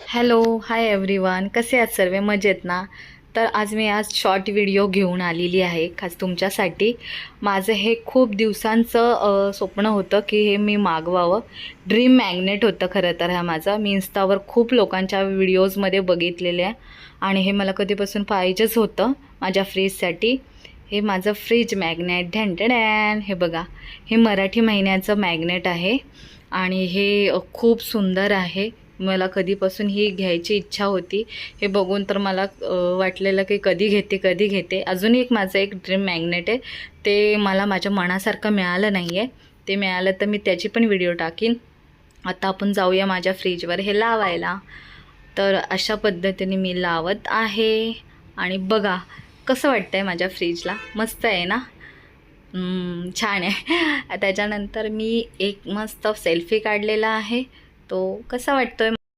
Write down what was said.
Hello, hi everyone. कसे आहात सर्व? मजेत ना? तर आज शॉर्ट व्हिडिओ घेऊन आलेली आहे खास तुमच्यासाठी. माझं हे खूप दिवसांचं स्वप्न होतं की हे मी मागवावं. ड्रीम मॅग्नेट होतं खरं तर. हा माझा मी इन्स्टावर खूप लोकांच्या व्हिडिओजमध्ये बघितलेले आहे आणि हे मला कधीपासून पाहिजेच होतं माझ्या फ्रीजसाठी. हे माझं फ्रीज मॅग्नेट ढॅन. हे बघा, हे मराठी महिन्याचं मॅग्नेट आहे आणि हे खूप सुंदर आहे. मला कधीपासून ही घ्यायची इच्छा होती. हे बघून तर मला वाटलेलं की कधी घेते. अजूनही माझं एक ड्रीम मॅग्नेट आहे, ते मला माझ्या मनासारखं मिळालं नाही आहे. ते मिळालं तर मी त्याची पण व्हिडिओ टाकीन. आता आपण जाऊया माझ्या फ्रीजवर हे लावायला. तर अशा पद्धतीने मी लावत आहे आणि बघा कसं वाटतं आहे माझ्या फ्रीजला. मस्त आहे ना? छान आहे. त्याच्यानंतर मी एक मस्त सेल्फी काढलेला आहे. तो कसा वाटतोय